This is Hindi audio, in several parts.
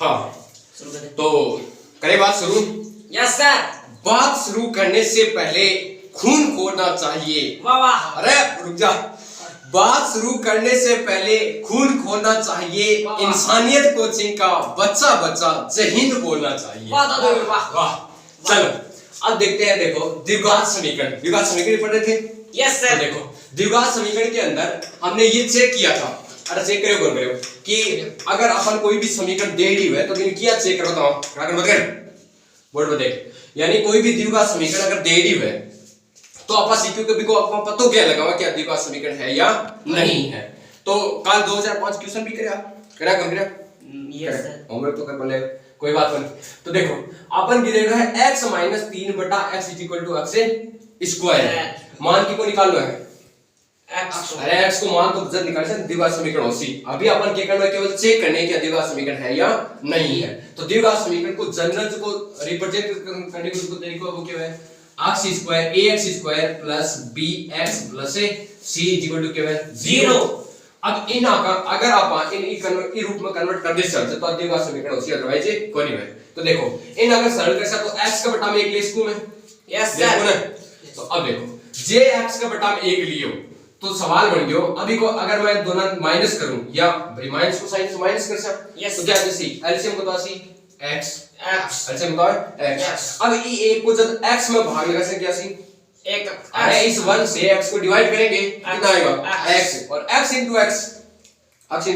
हाँ शुरू करें। तो करें बात शुरू। Yes sir. बात शुरू करने से पहले खून खोना चाहिए। वाह वाह। अरे रुक जा। बात शुरू करने से पहले खून खोना चाहिए। इंसानियत कोचिंग का बच्चा बच्चा जय हिंद बोलना चाहिए। वाह दादा वाह। वाह चलो अब देखते हैं। देखो द्विघात समीकरण पढ़ रहे थे। यस तो सर। देखो द्विघात समीकरण के अंदर हमने ये चेक किया था। अरे चेक करो बोल रहे हो कि अगर अपन कोई भी समीकरण दे दी है तो दिन किया चेक करो बताओ क्या कर बता बोर्ड में देख। यानी कोई भी द्विघात समीकरण अगर दे दी है तो आप सीक्यू के भी को आपको पता क्या लगा क्या द्विघात समीकरण है या नहीं है। तो कल 2005 क्वेश्चन भी करा यस सर। होमवर्क तो कर बोले कोई बात नहीं। तो देखो अपन गिरेगा है x - 3 बटा x x स्क्वायर। मान की को निकालना है x। अरे x को मान तो जब निकाल सकते द्विघात समीकरण होसी। अभी अपन क्या करना है केवल चेक करने कि द्विघात समीकरण है या नहीं है। तो द्विघात समीकरण को जनरल को रिप्रेजेंट करने को उसको तरीका वो क्या है x square ax² plus bx plus c क्या है 0। अब इन अगर आप इन रूप में कन्वर्ट कर दे सकते तो द्विघात समीकरण होसी अदरवाइज कोई नहीं है। तो देखो इन अगर सरल कर सकते तो x का बटा में 1 ले इसको में। Yes sir. तो अब देखो जे x का बटा में 1 लियो तो सवाल बन गयो। अभी को अगर मैं दोनों माइनस करूं या भाई माइनस को साइन से माइनस कर सकता yes, तो क्या जैसे एलसीएम को तो आसी x एलसीएम तो x। अब ई एक को जब x में भाग लगा से क्या सी एक अरे इस 1 से x को डिवाइड करेंगे कितना आएगा x और x into x x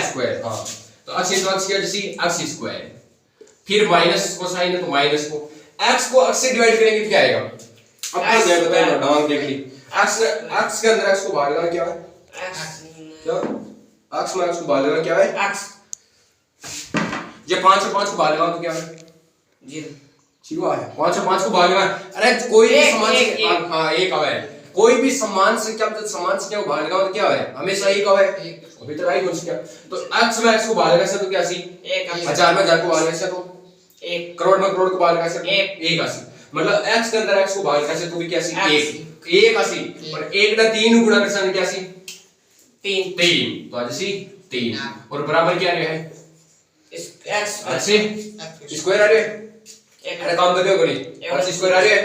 square. हां तो x into x क्या जैसे x स्क्वायर फिर माइनस को साइन है तो माइनस को x को x से डिवाइड करेंगे तो क्या आएगा। अब क्या जाए बताइए डांग देख ली x के अंदर x को बाहर लगाना क्या है क्या x में x को बाहर लगाना क्या है x। ये 5 से 5 को बाहर लगाओ तो क्या है 0 0 है। 5 से 5 को बाहर लगाना अरे कोई भी समान से हां एक आवे कोई भी समान से क्या मतलब समान से क्या बाहर लगाओ तो क्या है हमेशा एक आवे अभी तक आई कुछ क्या। तो x में x को बाहर लगा से तो क्या सी 1 हजार में हजार को बाहर लगा से तो 1 करोड़ में करोड़ को बाहर लगा से 1 आसी मतलब x के अंदर x को बाहर लगा से तो भी क्या सी 1 आसी और 1 ना 3 गुणा कर सकते क्या सी 3 तो आज सी 3 और बराबर क्या है इस x अच्छे स्क्वायर आ रहे अरे काम कर दो कोई x स्क्वायर आ रहे है।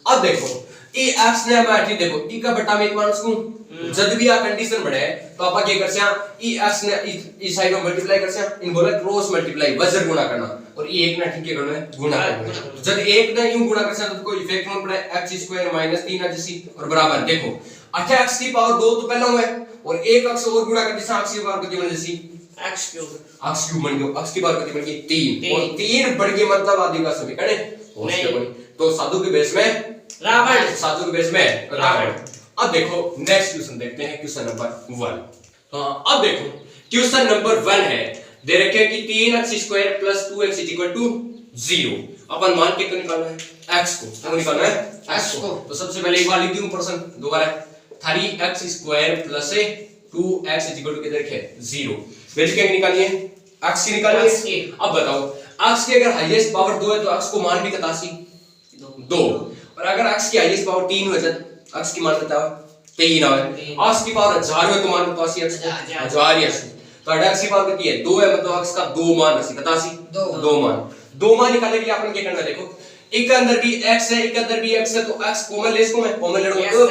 अब देखो ये x ने हमारी देखो ई का बटा में 1 माइनस को जब भी आ कंडीशन बढ़े तो आप क्या कर से ई x ने इस साइड में मल्टीप्लाई कर से इन बोला क्रॉस मल्टीप्लाई वज्र गुणा करना और ये एक ना ठीक है करना गुणा करना। जब एक ना यूं गुणा कर से तो कोई इफेक्ट नहीं पड़े x स्क्वायर माइनस 3 जैसी और बराबर देखो 8x की पावर 2 तो पहला हुआ है और एक x और गुणा कर जैसा x की पावर कितनी बन जैसी x क्यूब बन गयो x की पावर कितनी बन गई 3 और 3 बढ़ गई मतलब आदि का समीकरण है। तो साधु के बेस में रावण साधु के बेस में रावण। अब देखो नेक्स्ट क्वेश्चन देखते हैं क्वेश्चन नंबर 1। हां अब देखो क्वेश्चन नंबर 1 है दे रखे हैं कि 3x² + 2x = 0। अपन मान के निकालना है x को तो निकालना है x को। तो सबसे पहले एक बार लिख दूं प्रश्न दोबारा 3x² + 2x = किधर है 0। वैल्यू क्या निकालिए x की निकालिए। अब बताओ x की अगर हाईएस्ट पावर 2 है तो x को मान भी बतासी 2 और अगर x की हाईएस्ट पावर 3 हो जाए x की मान बताओ 3 आवे x की पावर 1000 है तो मान बतासी x को 1000 ही तो x की पावर कितनी है 2 है मतलब x का 2 मान है बतासी 2 मान निकालने के लिए आपने क्या करना है देखो एक के अंदर भी x है एक के अंदर भी x है तो x कॉमन ले इसको मैं कॉमन ले लूंगा तो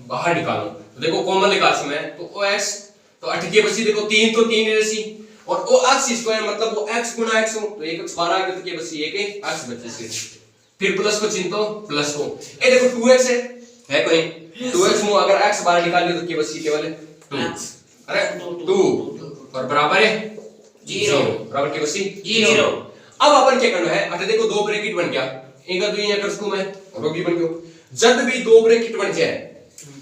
बाहर निकाल तो देखो कॉमन निकाल से मैं तो x तो 8 के बची देखो 3 तो 3 जैसी और वो x स्क्वायर मतलब वो x गुना x हो तो 1 x 12 आ गया तो के बची 1 x बचे से फिर प्लस को चिन्ह तो प्लस को ये देखो 2x है कोई 2x में अगर x बाहर निकाल लियो तो के बची केवल 2 अरे 2 और बराबर है 0 बराबर के बची 0। अब अपन क्या करना है अच्छा देखो 2 ब्रैकेट बन गया एक का 2 कर सकूं मैं और भी बन गयो। जब भी 2 ब्रैकेट बन जाए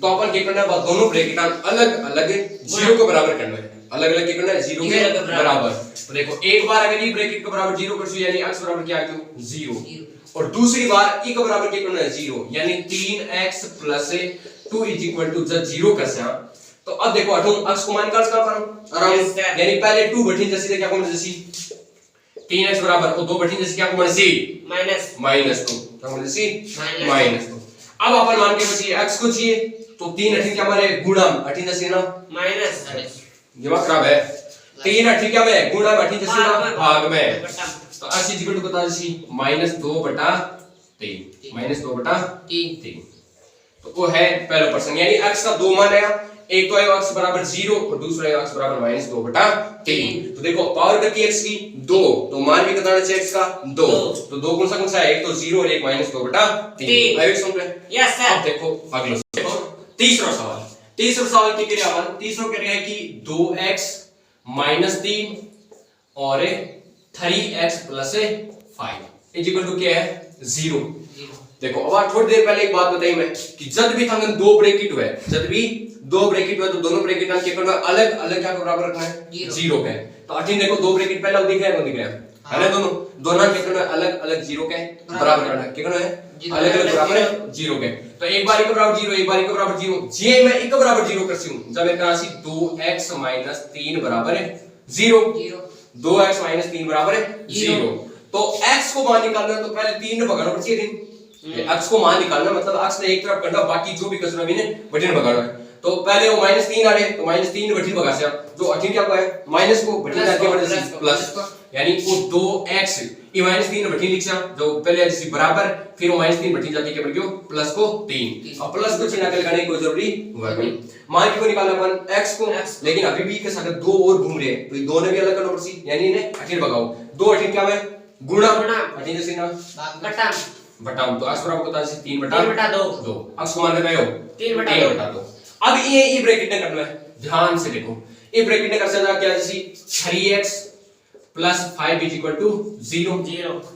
तो अपन क्या करना है दोनों ब्रैकेट अलग अलग 0 के बराबर करना है अलग अलग क्या करना है 0 के बराबर। तो देखो एक बार अगर ये ब्रैकेट के बराबर 0 कर सो यानी x बराबर क्या आ गया 0 और दूसरी बार e के बराबर क्या करना है 0 यानी 3x + 2 जब 0 कर से तो अब देखो हटो x को मान निकाल सकता हूं आराम यानी पहले 2 बठी जैसे क्या को जैसी 3x बराबर और 2 बठी जैसे क्या को जैसी -2 क्या को जैसी -2। अब अपन मान के बची x को चाहिए तो 3 18 क्या हमारे गुणा 18 जैसे ना माइनस दिमाग खराब है 3 अठी क्या में गुणा में अठी जैसे भाग में बटा तो x इक्वल टू बता जैसी -2/3 -2/3 तो वो है पहला प्रश्न यानी x का दो मान आया एक तो आया x बराबर 0 और दूसरा आया x बराबर -2/3 तो देखो पावर कितनी x की 2 तो मान भी कितना चाहिए x का 2 तो दो कौन सा है एक तो 0 और एक -2/3 आइए समझ में यस सर अब देखो अगला देखो तीसरा सवाल की क्या है तीसरा कह रहा है कि 2x -3 और 3x + 5 इक्वल टू क्या है 0 देखो अब थोड़ी देर पहले एक बात बताई मैं कि जब भी थंगन दो ब्रैकेट हुए तो दोनों ब्रैकेट के करना अलग अलग क्या के बराबर रखना है 0 के तो अठीन देखो दो ब्रैकेट पहले दिख रहा है है ना दोनों के करना अलग अलग 0 के बराबर करना है क्या करना है अलग अलग बराबर 0 के तो एक बारी के बराबर 0 एक बारी के बराबर 0 जे मैं एक के बराबर 0 करती हूं जब मैं राशि 2x - 3 बराबर है 0 2x - 3 बराबर है 0 तो x को मान निकालना है तो पहले 3 ने भगाना पड़ेगा x को मान निकालना मतलब x ने एक तरफ करना बाकी जो भी कसरा भी ने बटन भगाना है तो पहले वो -3 आ रहे तो -3 बटन भगा से जो 18 क्या है माइनस को बटन आगे बढ़ जाए प्लस यानी वो 2x ये -3 बटन लिख सा जो पहले जैसे बराबर फिर वो -3 बटन जाके क्या बढ़ गयो प्लस को 3 अब प्लस को चिन्ह लगाने की कोई जरूरी हुआ नहीं मान को निकालना अपन x को लेकिन अभी भी के साथ दो और घूम रहे हैं तो ये दोनों भी अलग करना पड़सी यानी इन्हें 18 भगाओ 2 18 क्या है गुणा 18 जैसे ना बटा तो x बराबर होता है 3/2 x को मान लेना है 3/2 अब ये ब्रैकेट ने करना है ध्यान से देखो ये ब्रैकेट ने कर सकता क्या जैसे 3x + 5 = 0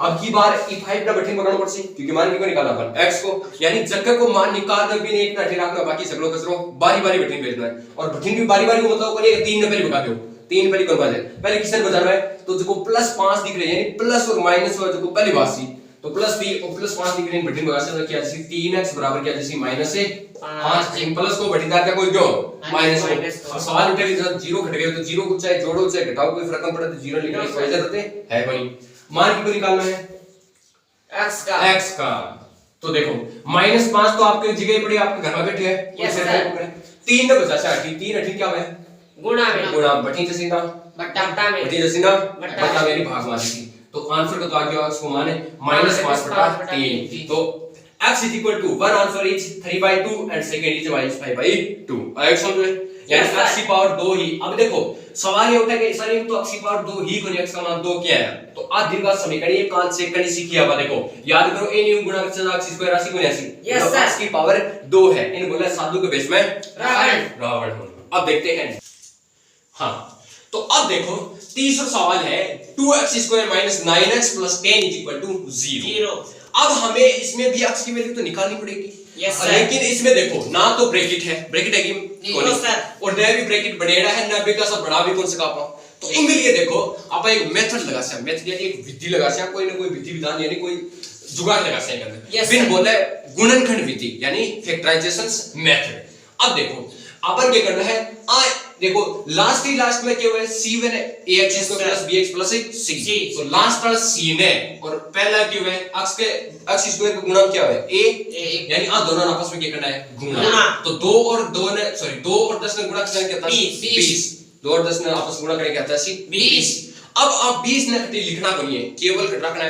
अब की बार ये 5 ना बटन पकड़ना पड़सी क्योंकि मान को निकालना अपन x को यानी जगह को मान निकालना भी नहीं एक ना रखना बाकी सगलो कसरो बारी-बारी बटन भेजना है और बटन भी बारी-बारी को मतलब कोई 3 ने पहले भगा दो 3 पहले कौन बाजे पहले किसने बजाना है तो जो +5 दिख रहे हैं यानी प्लस और माइनस वाला जो पहली बात सी तो +3 और +5 दिख रहे हैं बटन भगा से क्या जैसे 3x बराबर क्या जैसे -5 प्लस को बटन का कोई जो माइनस अब सवाल उठे कि जब 0 घट गए तो 0 को चाहे जोड़ो चाहे घटाओ कोई फर्क नहीं पड़ता तो 0 लिखने की कोई जरूरत है कोई मान की को निकालना है x का तो देखो -5 तो आपके जगह पड़ी आपके घर में बैठे है 3 ने बचा से 3 18 क्या है गुणा बटन जैसे ना बटा मेरी भाग मान थी तो आंसर का तो आगे x को माने -5/3 तो x = 1 answer is 3/2 and second is -5/2 आया समझ में यानी x की पावर 2 ही अब देखो सवाल ये उठा कि सर ये तो x की पावर 2 ही को x का मान 2 क्या है तो आज दीर्घ समीकरण ये काल से कड़ी सीखी अब देखो याद करो a न्यू गुणा x स्क्वायर राशि को ऐसी तो x की पावर 2 है इन बोला साधु के बेस में रावण अब देखते हैं हां तो अब देखो तीसरा सवाल है 2x स्क्वायर - 9x + 10 = 0 अब हमें इसमें भी x की वैल्यू तो निकालनी पड़ेगी लेकिन इसमें देखो ना तो ब्रैकेट है कि और ना भी ब्रैकेट बढ़ेड़ा है ना भी का सब बड़ा भी कौन सा पाओ तो इनके लिए देखो आप एक मेथड लगा से मेथड यानी एक विधि लगा से कोई ना कोई विधि विधान यानी कोई जुगाड़ लगा से बिन बोले गुणनखंड विधि यानी फैक्टराइजेशन मेथड अब देखो अपन क्या करना है देखो लास्ट में क्या हुआ है c1 है ax + bx + c तो लास्ट वाला c ने और पहला क्या हुआ है x स्क्वायर का गुणा क्या है a यानी आ दोनों आपस में क्या करना है गुणा तो 2 और 10 ने गुणा करना क्या था 20 2 और 10 ने आपस में गुणा करके क्या था 20 अब आप 20 ने लिखना नहीं है केवल रखना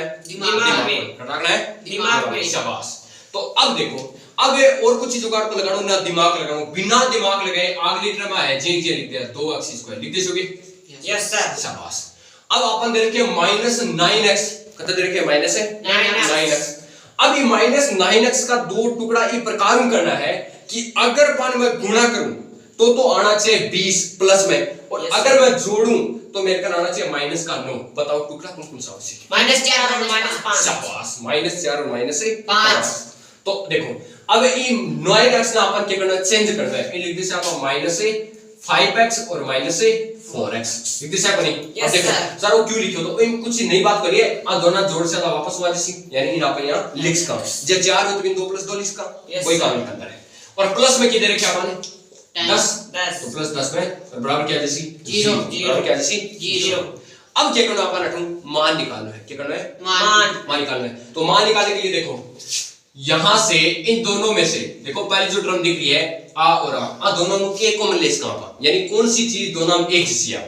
है दिमाग में शाबाश तो अब देखो अब और कुछ जुगाड़ को लगाओ ना दिमाग लगाओ बिना दिमाग लगाए आगे लिखना में है जे लिख दिया 2x स्क्वायर लिख दोगे यस सर शाबाश अब अपन दे रखे -9x कितना दे रखे -9x अब ये -9x का दो टुकड़ा इस प्रकार करना है कि अगर अपन मैं गुणा करूं तो आना चाहिए 20 प्लस में और अगर मैं जोड़ूं तो मेरे का आना चाहिए -9 बताओ टुकड़ा कौन सा होगा -4 और -5 शाबाश -4 और -5 तो देखो अब ये 9x ना अपन क्या करना चेंज करना है ये लिख दे से आप -5x और -4x लिख दे से अपन अब देखो सर वो क्यों लिखो तो कुछ नई बात करिए आ दोनों जोड़ से वापस हुआ जैसे यानी इन अपन यहां लिख का जब 4 हो तो 2 + 2 लिख का कोई काम नहीं करना है और प्लस में किधर रखे अपन 10 तो +10 में बराबर क्या जैसी 0 बराबर क्या जैसी 0 अब क्या करना अपन मान निकालना है क्या करना है मान निकालना है तो मान निकालने के लिए देखो यहां से इन दोनों में से देखो पहली जो टर्म दिख रही है आ और आ दोनों के कॉमन लेस कहां पर यानी कौन सी चीज दोनों में एक जैसी है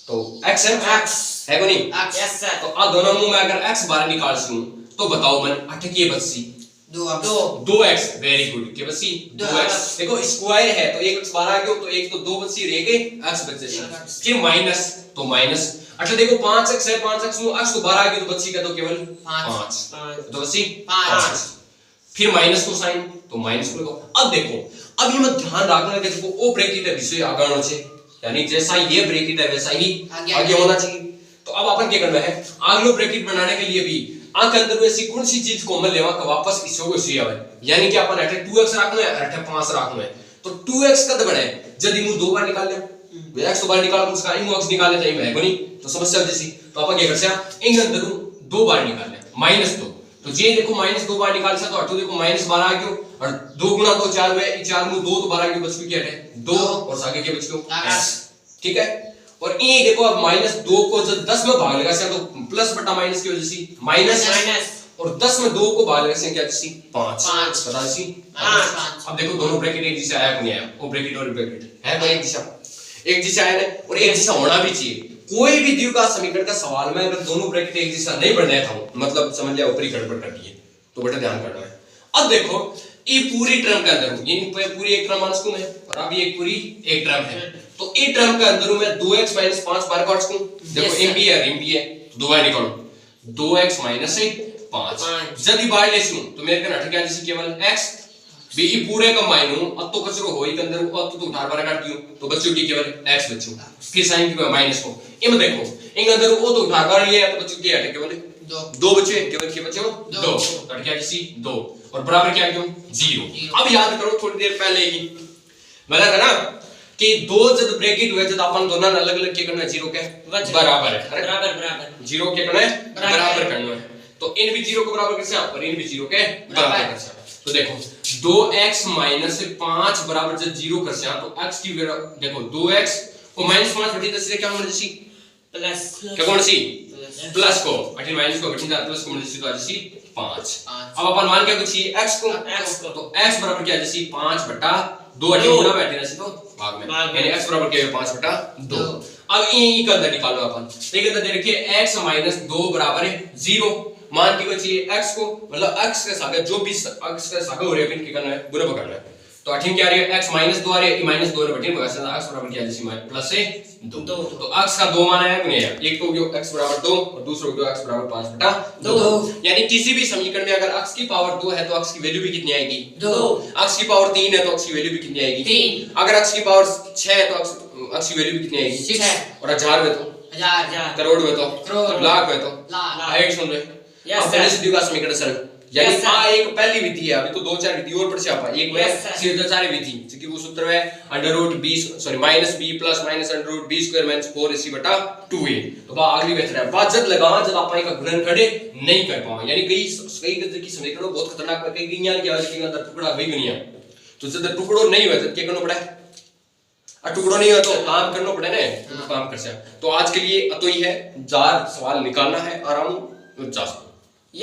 तो x है है को नहीं यस सर तो आ दोनों मुंह में अगर x बाहर निकाल सकूं तो बताओ मन 8 के बच्ची 2x वेरी गुड के बच्ची 2x देखो स्क्वायर है तो एक x बाहर आ गयो तो एक तो 2 बच्ची रह गए x बचे फिर माइनस तो माइनस अच्छा देखो 5x है 5x में x तो बाहर आ गयो तो बच्ची का तो केवल 5 तो बच्ची 5 फिर माइनस को साइन तो माइनस को लगाओ अब देखो अब ये मत ध्यान रखना कि देखो ओ ब्रैकेट है विषय आगे होना चाहिए यानी जैसा ये ब्रैकेट है वैसा ही आगे होना चाहिए तो अब अपन क्या करना है आगे ब्रैकेट बनाने के लिए भी आंख के अंदर ऐसी कौन सी चीज कॉमन लेवा का वापस इसो को इसी आवे यानी कि अपन 2x रखना है 5 रखना है तो 2x कद बने यदि मु दो बार निकाल ले x तो बार निकाल उसका इन x निकाल लेते हैं नहीं तो समस्या जैसी तो अपन क्या करते हैं इन अंदर दो बार निकाल ले -2 तो जे देखो -2 बार निकाल सा तो 8 देखो -12 आ गयो और 2 गुना 2 4 हुए 4 में 2 तो 12 के बच क्या है 2 और आगे के बच गयो x ठीक है और ये देखो अब -2 को जब 10 में भाग लगा से तो प्लस बटा माइनस की वजह से माइनस और 10 में 2 को भाग लगा से क्या जैसी 5 बता जैसी 5 अब देखो दोनों ब्रैकेट एक दिशा आया नहीं आया वो ब्रैकेट और ब्रैकेट है भाई एक दिशा आया है और एक दिशा होना भी चाहिए कोई भी द्विघात समीकरण का सवाल में अगर दोनों ब्रैकेट एक दिशा नहीं बनने था मतलब समझ लिया ऊपरी गड़बड़ कर दी है तो बेटा ध्यान करना है अब देखो ये पूरी टर्म के अंदर ये पूरी एक टर्म मानस को है और अभी एक पूरी एक टर्म है तो ये टर्म के अंदर में 2x 5 बार काट सकूं देखो एम भी है तो 2 बार निकालो 2x 5 यदि बाहर ले सकूं तो मेरे कन हट गया जैसे केवल x भी ये पूरे कंबाइन हूं अब तो कचरो होई के अंदर अब तो उठा बार काट दियो तो बच्चों की केवल x बच्चों फिर साइन की माइनस को इम देखो इन अंदर वो तो उठा बार लिया तो बच्चों की हट केवल 2 बचे केवल के बचे 2 हट गया जैसे 2 और बराबर क्या क्यों 0 अब याद करो थोड़ी देर पहले ही मैंने कहा ना कि दो जब ब्रैकेट हुए जब अपन दोनों अलग अलग क्या करना है 0 के बराबर है बराबर 0 के करना है बराबर करना है तो इन भी 0 को बराबर कैसे और इन भी 0 के बराबर कैसे तो देखो 2x 5 बराबर जब 0 कर से तो x की देखो 2x को -5 घटी तो सीधे क्या होना जैसी प्लस क्या होना सी प्लस को घटी माइनस को घटी प्लस को जैसी तो जैसी 5 अब अपन मान क्या कुछ x को तो x बराबर क्या जैसी 5/2 अटी गुना बैठे जैसे तो भाग में यानी x बराबर क्या है 5/2 अब ये का अंदर निकालो अपन देखिए तो देखिए x - 2 बराबर है 0 मान की कोई चाहिए x को मतलब x के साथ जो भी x के साथ हो रहा है इनके करना है गुना करना है तो 18 क्या आ रही है x -2 आ रही है -2 ने बटे बस x बराबर क्या जैसे प्लस से 2 तो x का 2 मान आया कि नहीं आया एक तो हो x बराबर 2 और दूसरा हो x बराबर 5/2 यानी किसी भी समीकरण में अगर x की पावर 2 है तो x की वैल्यू भी कितनी आएगी 2 x की पावर 3 है तो x की वैल्यू भी कितनी आएगी 3 अगर x की पावर 6 है तो x की वैल्यू भी कितनी आएगी 6 और 1000 में तो 1000 करोड़ में तो लाख में तो लाख सुन रहे अब पहले सीधी का समीकरण सर यानी आ एक पहली विधि है अभी तो 2-4 विधि और पढ़ से आपा एक है सीधा विधि क्योंकि वो सूत्र है √b sorry -b plus √b square -4 इसी बटा 2a तो बा अगली बेहतर है बात जब लगावा जब आप का गुणन खड़े नहीं कर पाओ यानी कई गति की समीकरण बहुत खतरनाक है कई ज्ञान की आवाज के अंदर टुकड़ा भी नहीं है तो जब टुकड़ो नहीं हुआ तो क्या करना पड़ा है टुकड़ो नहीं हुआ तो काम करना पड़े ना तो काम कर से तो आज के लिए तो ही है 4 सवाल निकालना है आराम 49